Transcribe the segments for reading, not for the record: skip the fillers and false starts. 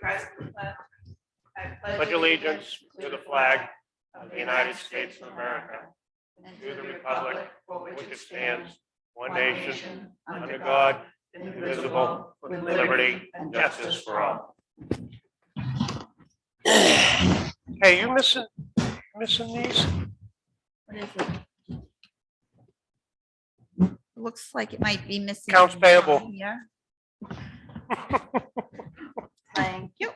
rise to the pledge. I Pledge allegiance to the flag of the United States of America, and to the republic for which it stands, one nation, under God, indivisible, with liberty and justice for all. Hey, you missing these? What is it? Looks like it might be missing. Accounts payable. Yeah. Thank you.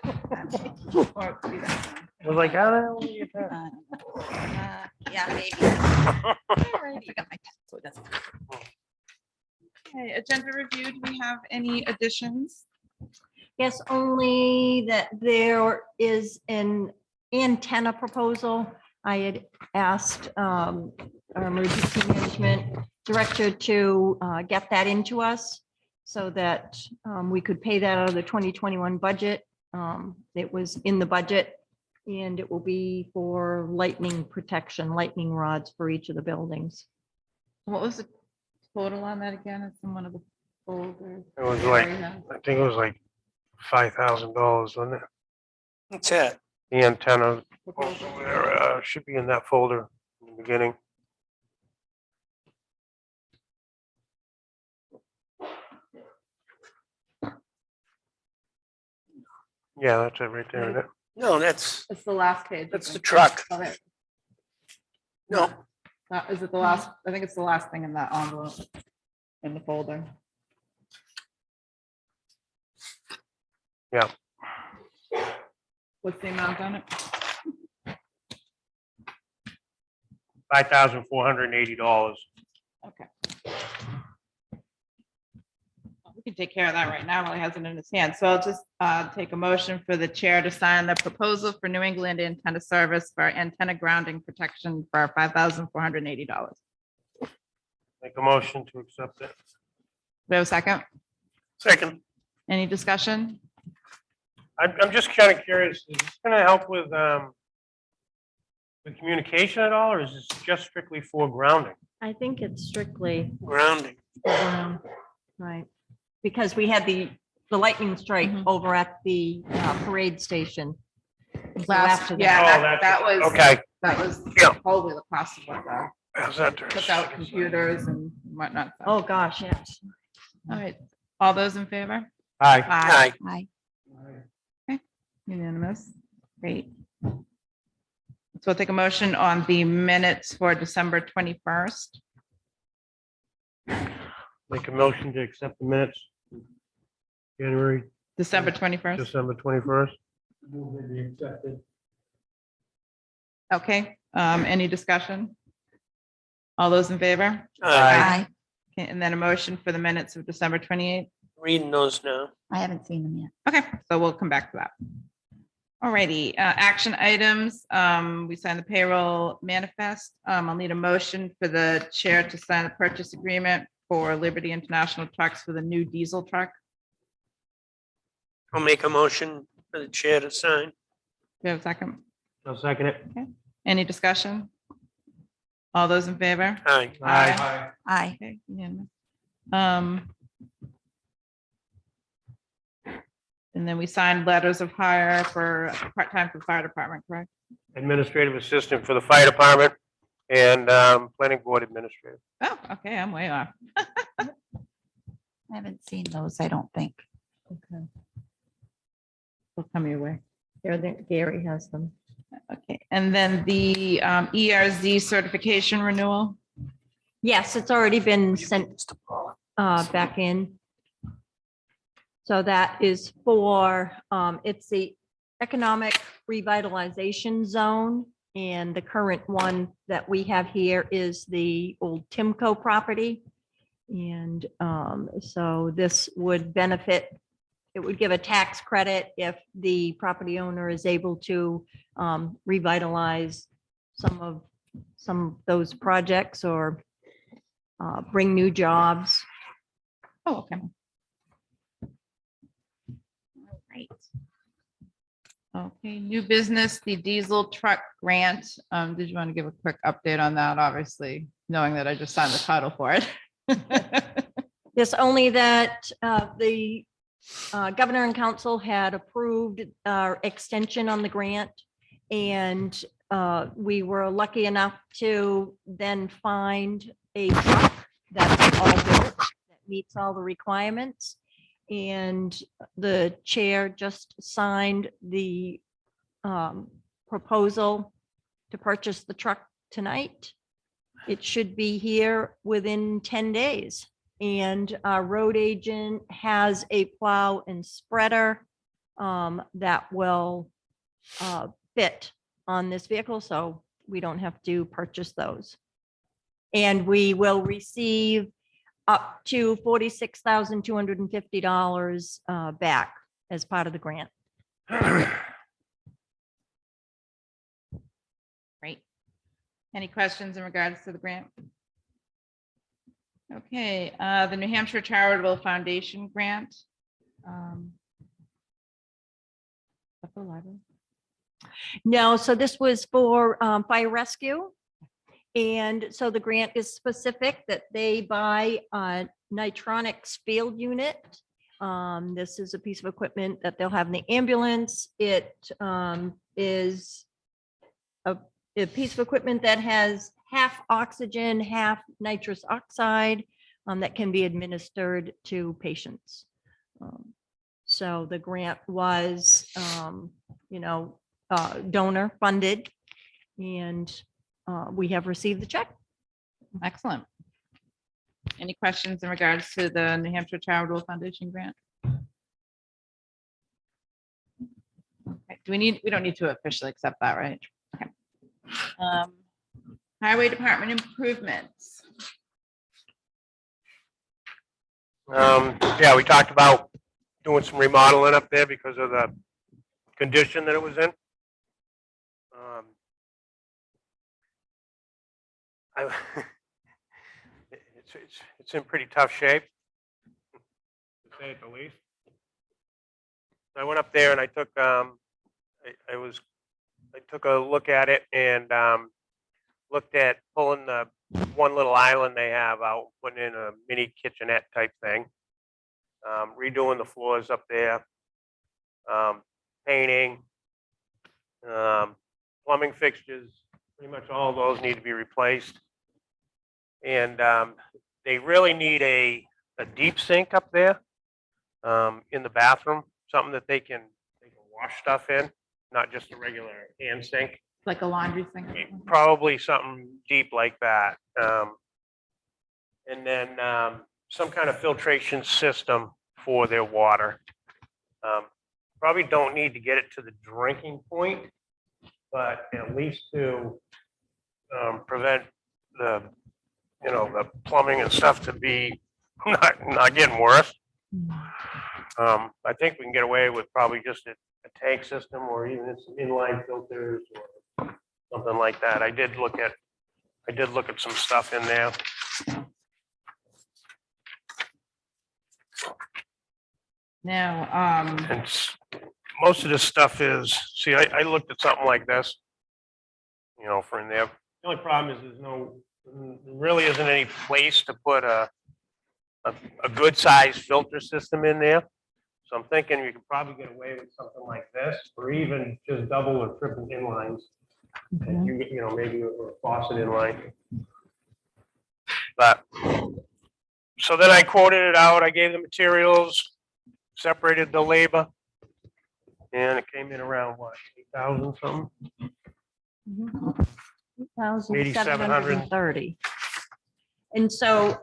Or do that. I was like, how the hell do you get that? Yeah, maybe. I forgot my pen, so it doesn't. Okay, agenda review. Do we have any additions? Yes, only that there is an antenna proposal. I had asked our emergency management director to get that into us so that we could pay that out of the 2021 budget. It was in the budget, and it will be for lightning protection, lightning rods for each of the buildings. What was the total on that again? It's in one of the folders. It was like, I think it was like $5,000, wasn't it? What's that? The antenna should be in that folder in the beginning. Yeah, that's it right there. Isn't it? No, that's It's the last page. the truck. Okay. No, Is it the last? I think it's the last thing in that envelope in the folder. Yeah. What's the amount on it? $5,480. Okay. We can take care of that right now while he has it in his hand. So I'll just take a motion for the chair to sign the proposal for New England Antenna Service for antenna grounding protection for $5,480. Make a motion to accept it. We have a second? second. Any discussion? I'm just kind of curious, is this going to help with communication at all, or is this just strictly for grounding? I think it's strictly, Grounding. right, because we had the lightning strike Mhm. over at the parade station. So Last, after yeah, Oh, that was, Okay. that was Yeah. probably the cost of what the How's that? took out computers and whatnot. So, Oh, gosh, yes. all right, all those in favor? Hi. Aye. Aye. Unanimous. Great. So we'll take a motion on the minutes for December 21st. Make a motion to accept the minutes. January, December 21st. December 21st. Okay, any discussion? All those in favor? Aye. Okay, and then a motion for the minutes of December 28th. Reading those now. I haven't seen them yet. Okay, so we'll come back to that. All righty, action items. We signed the payroll manifest. I'll need a motion for the chair to sign the purchase agreement for Liberty International Trucks for the new diesel truck. I'll make a motion for the chair to sign. Do you have a second? I'll second it. Any discussion? All those in favor? Aye. Aye. Aye. Okay, unanimous. And then we signed letters of hire for part-time for fire department, correct? Administrative assistant for the fire department and planning board administrator. Oh, okay, I'm way off. I haven't seen those, I don't think. Okay. Will come your way. Gary has them. Okay, and then the ERZ certification renewal. Yes, it's already been sent back in. So that is for, it's the economic revitalization zone. And the current one that we have here is the old Timco property. And so this would benefit, it would give a tax credit if the property owner is able to revitalize some of those projects or bring new jobs. Oh, okay. All right. Okay, new business, the diesel truck grant. Did you want to give a quick update on that? Obviously, knowing that I just signed the title for it. Yes, only that the Governor and council had approved our extension on the grant. And we were lucky enough to then find a truck that's all built, that meets all the requirements. And the chair just signed the proposal to purchase the truck tonight. It should be here within 10 days. And our road agent has a plow and spreader that will fit on this vehicle, so we don't have to purchase those. And we will receive up to $46,250 back as part of the grant. Great. Any questions in regards to the grant? Okay, the New Hampshire Charitable Foundation grant. At the library. No, so this was for fire rescue. And so the grant is specific that they buy a Nitronics field unit. This is a piece of equipment that they'll have in the ambulance. It is a piece of equipment that has half oxygen, half nitrous oxide that can be administered to patients. So the grant was, donor funded, and we have received the check. Excellent. Any questions in regards to the New Hampshire Charitable Foundation grant? Okay, we don't need to officially accept that, right? Okay. Highway Department improvements. Yeah, we talked about doing some remodeling up there because of the condition that it was in. It's in pretty tough shape, to say at the least. I went up there and I took I took a look at it and looked at pulling the one little island they have out, putting in a mini kitchenette type thing, redoing the floors up there, painting, plumbing fixtures, pretty much all of those need to be replaced. And they really need a deep sink up there in the bathroom, something that they can wash stuff in, not just a regular hand sink. Like a laundry thing. Probably something deep like that. And then some kind of filtration system for their water. Probably don't need to get it to the drinking point, but at least to prevent the plumbing and stuff to be not getting worse. I think we can get away with probably just a tank system or even some inline filters or something like that. I did look at some stuff in there. Now, And most of this stuff is, see, I looked at something like this, for in there. The only problem is there really isn't any place to put a good sized filter system in there. So I'm thinking you could probably get away with something like this, or even just double or triple inlines. And maybe a faucet inline. But, so then I quoted it out, I gave the materials, separated the labor, and it came in around what, 8,000 something? 8,730. And so,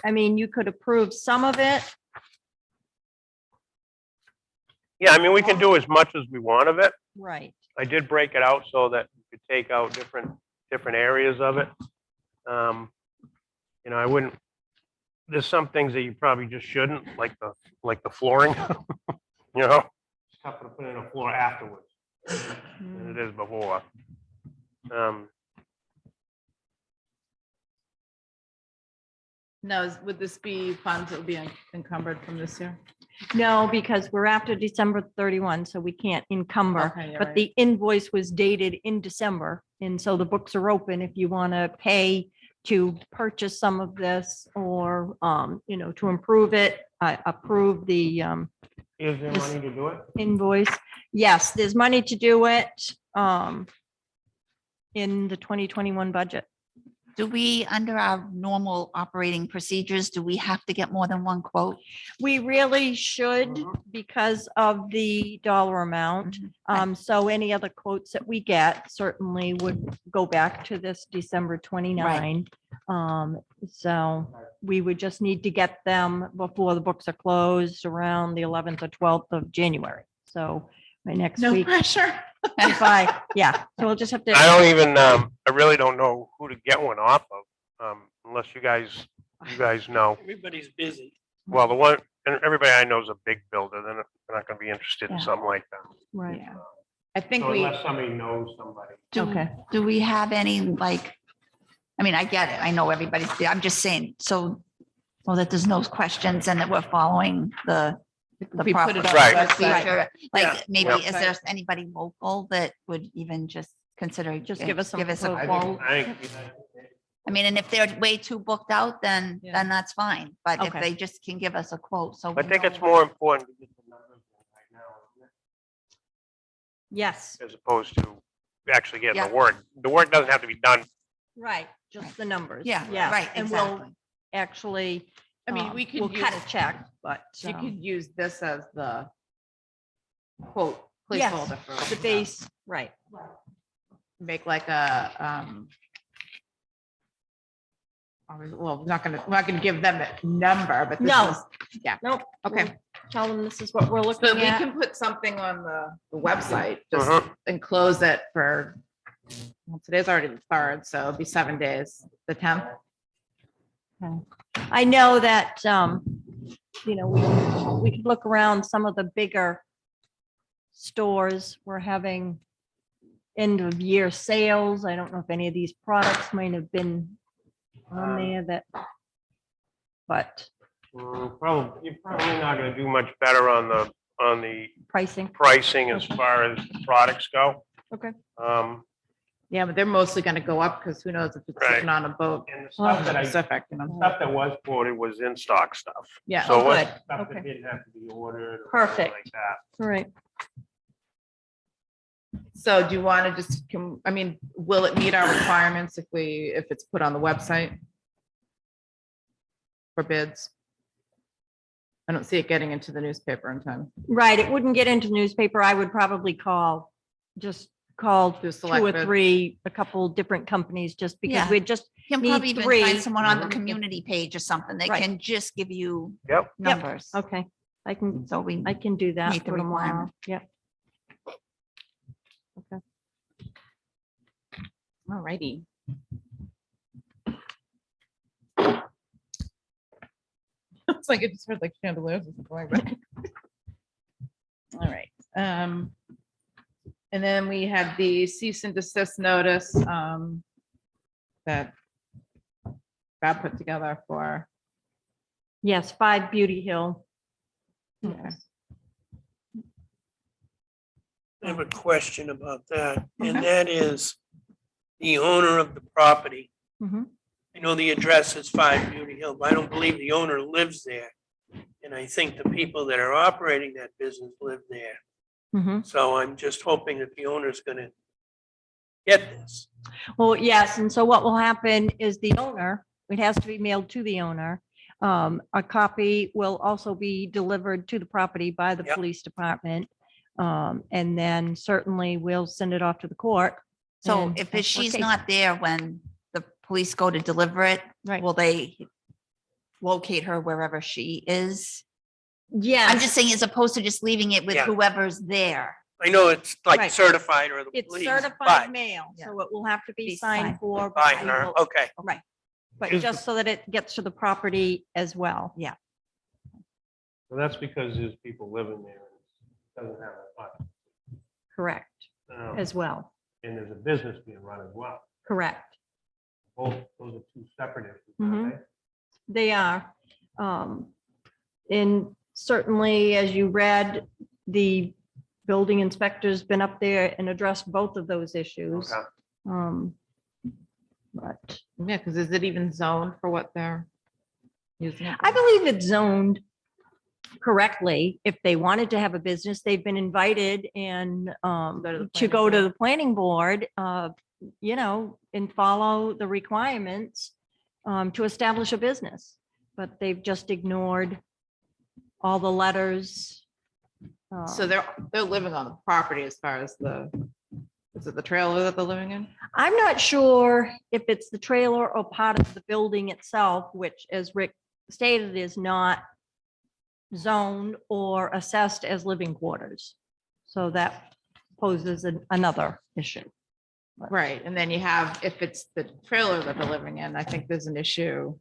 I mean, you could approve some of it. Yeah, I mean, we can do as much as we want of it. Right. I did break it out so that you could take out different areas of it. I wouldn't, there's some things that you probably just shouldn't, like the flooring, It's tougher to put in a floor afterwards than it is before. no, would this be funds that would be encumbered from this year? No, because we're after December 31, so we can't encumber. Okay, you're But right. the invoice was dated in December, and so the books are open if you want to pay to purchase some of this or, to improve it. approve the Is there Yes. money to do it? invoice. Yes, there's money to do it in the 2021 budget. Do we, under our normal operating procedures, do we have to get more than one quote? We really should Mhm. because of the dollar amount. So any other quotes that we get certainly would go back to this December 29. So we would just need to get them before the books are closed around the 11th or 12th of January. So my next No week, pressure. if I, yeah, so we'll just have to. I don't even, I really don't know who to get one off of, unless you guys know. Everybody's busy. Well, the one, and everybody I know is a big builder, they're not gonna be interested in Yeah. something like that. Right, Yeah. I think So we, unless somebody knows somebody. okay. Do we have any, like, I mean, I get it. I know everybody's, I'm just saying, so that there's no questions and that we're following the we put it on the Right. website. procedure. Yeah. Like, maybe, Yeah. is there anybody local that would even just consider? Just give us some a proposal. quote? I mean, and if they're way too booked out, then Yeah. that's fine. But if Okay. they just can give us a quote, so. I we think it's know- more important to get the numbers in right now, isn't Yes, it? As opposed to actually getting Yeah. the work. The work doesn't have to be done. right, just the numbers. Yeah, Yes, right, and we'll exactly. actually. I mean, we could We'll cut use- a check, but. You um, could use this as the quote Yes, placeholder for The base, right. make like a, well, we're not gonna give them a number, but this No. is, yeah, Nope. okay. we'll Tell them this is what we're So looking we at. can put something on the website, just Mhm. enclose it for, well, today's already the 3rd, so it'll be 7 days, the 10th. I know that, we could look around some of the bigger stores. We're having end of year sales. I don't know if any of these products might have been on there that, but You're probably not gonna do much better on the pricing, pricing as Okay. far as the products go. Okay. Yeah, but they're mostly gonna go up, because who knows if it's Right. sitting on a boat. And the stuff that Pacific, stuff that was quoted was in stock stuff. Yeah. So Oh, it was good. stuff Okay. that didn't have to be ordered. or Perfect. Like that. all right. So do you want to just, will it meet our requirements if it's put on the website? For bids? I don't see it getting into the newspaper in time. Right, it wouldn't get into newspaper. I would probably call Do two select or bid. three, a couple different companies, just because Yeah. we'd just, You can need probably even three. find someone on the Mhm. community page or something that Right. can just give you Yep. numbers. okay, I can, So we, I can do that Meet the for tomorrow. requirement. Yeah. All righty. It's like it just heard like chandeliers or something like that. All right. And then we have the cease and desist notice that Bob put together for. Yes, 5 Beauty Hill. Okay. Yes. I have a question about that, and that is the owner of the property. Mhm. I know the address is 5 Beauty Hill, but I don't believe the owner lives there. And I think the people that are operating that business live there. Mhm. So I'm just hoping that the owner's gonna get this. Well, yes, and so what will happen is the owner, it has to be mailed to the owner. A copy will also be delivered to the property by the Yep. police department. And then certainly we'll send it off to the court. so and if ask for a she's case. not there when the police go to deliver it, Right. will they locate her wherever she is? Yeah. I'm just saying, as opposed to just leaving it with Yeah. whoever's there. I know it's like Right. certified or the It's police, certified but mail, Yeah. so it will have to be Be signed signed for. by but we her, will- okay. Right, but Is just so that it gets to the property as well. Yeah. So that's because there's people living there. And it doesn't have a lot. Correct, And as well, there's a business being run as well. correct. Both, those are two separate issues, Mhm. aren't They are. And certainly, as you read, the building inspector's been up there and addressed both of those they? issues. Okay. But Yeah, because is it even zoned for what they're using it I for? believe it's zoned. correctly, if they wanted to have a business, they've been invited and to the to planning go to board. the planning board, and follow the requirements to establish a business. But they've just ignored all the letters. So they're living on the property as far as is it the trailer that they're living in? I'm not sure if it's the trailer or part of the building itself, which, as Rick stated, is not zoned or assessed as living quarters. So that poses another issue. Right, and then you have, if it's the trailer that they're living in, I think there's an issue,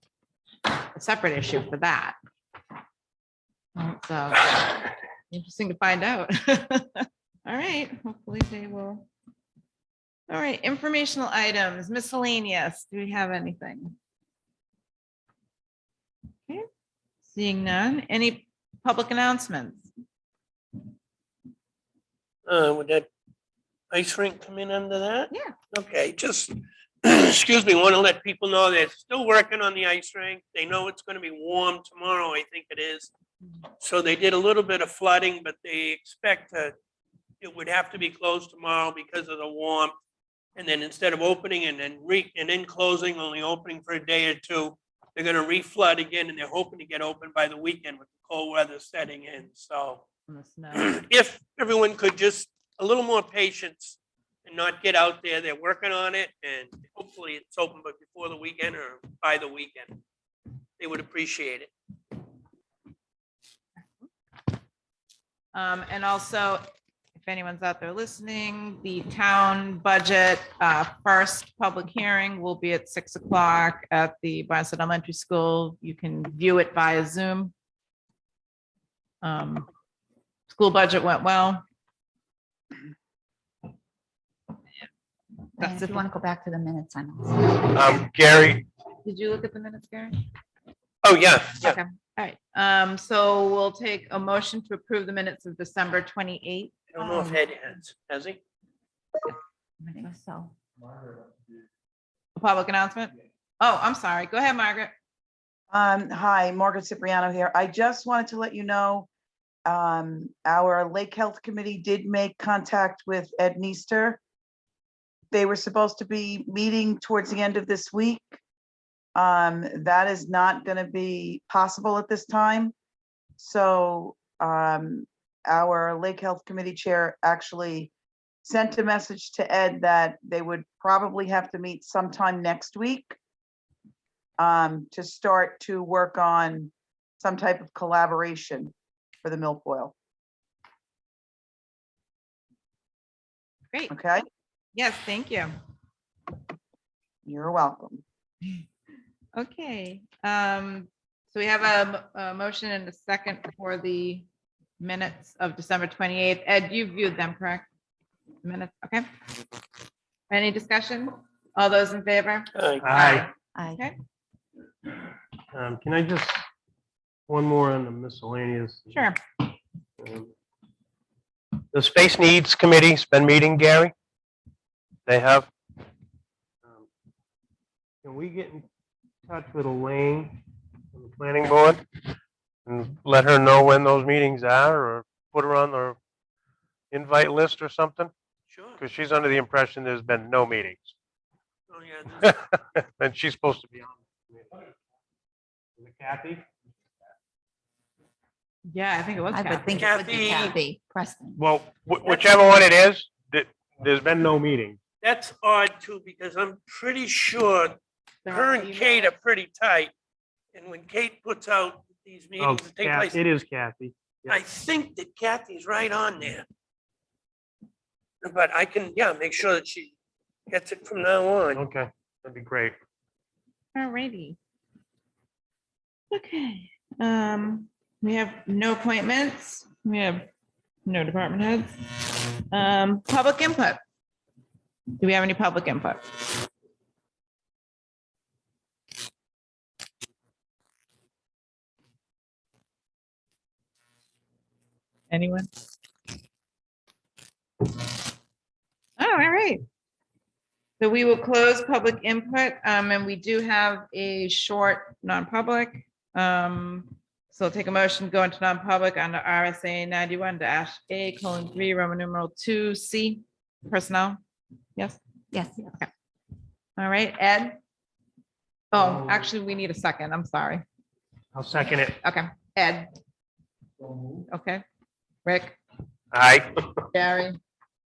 a separate issue for that. So, interesting to find out. All right, hopefully they will. All right, informational items, miscellaneous, do we have anything? Okay, seeing none, any public announcements? Would that ice rink come in under that? Yeah. Okay, just, excuse me, want to let people know they're still working on the ice rink. They know it's going to be warm tomorrow, I think it is. So they did a little bit of flooding, but they expect it would have to be closed tomorrow because of the warmth. And then instead of opening and then closing, only opening for a day or two, they're going to reflood again, and they're hoping to get open by the weekend with the cold weather setting in. So On the snow. if everyone could just a little more patience and not get out there, they're working on it, and hopefully it's open, but before the weekend or by the weekend, they would appreciate it. And also, if anyone's out there listening, the town budget first public hearing will be at 6 o'clock at the Barnstead Elementary School. You can view it via Zoom. School budget went well. And That's if it. you want to go back to the minutes, I'm. Gary, Did you look at the minutes, Gary? Oh, yeah, yeah. Okay, all right. So we'll take a motion to approve the minutes of December 28th. I don't know if Ed has he? I think so. A public announcement? Oh, I'm sorry. Go ahead, Margaret. Hi, Margaret Cipriano here. I just wanted to let you know, our Lake Health Committee did make contact with Ed Neester. They were supposed to be meeting towards the end of this week. That is not going to be possible at this time. So, our Lake Health Committee Chair actually sent a message to Ed that they would probably have to meet sometime next week to start to work on some type of collaboration for the milfoil. Great. Okay, Yes, thank you. you're welcome. Okay. So we have a motion and a second for the minutes of December 28th. Ed, you viewed them, correct? Minutes, okay. Any discussion? All those in favor? Aye. Okay, Can I just, one more on the miscellaneous? sure. The Space Needs Committee's been meeting, Gary? They have? Can we get in touch with Elaine from the planning board and let her know when those meetings are, or put her on the invite list or something? Sure. Because she's under the impression there's been no meetings. Oh, yeah. And she's supposed to be on. Is it Kathy? Yeah, I think it was I would Kathy. think it would be Kathy. Kathy Preston. Well, whichever one it is, there's been no meeting. That's odd too, because I'm pretty sure her and Kate are pretty tight. And when Kate puts out these Oh, meetings that take place, it is Kathy. I think that Kathy's right on there. But I can, yeah, make sure that she gets it from now on. Okay, that'd be great. All righty. Okay, we have no appointments. We have no department heads. Public input. Do we have any public input? Anyone? Oh, all right. So we will close public input, and we do have a short non-public. So take a motion, go into non-public under RSA 91-A:3, Roman numeral 2C, personnel. Yes, Yes. all right, Ed? Oh, actually, we need a second. I'm sorry. I'll second it. Okay, Ed? Okay, Rick, Aye. Gary,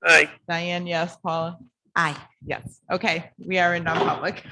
Aye. Diane, yes, Paula? Aye. Yes, okay, we are in non-public.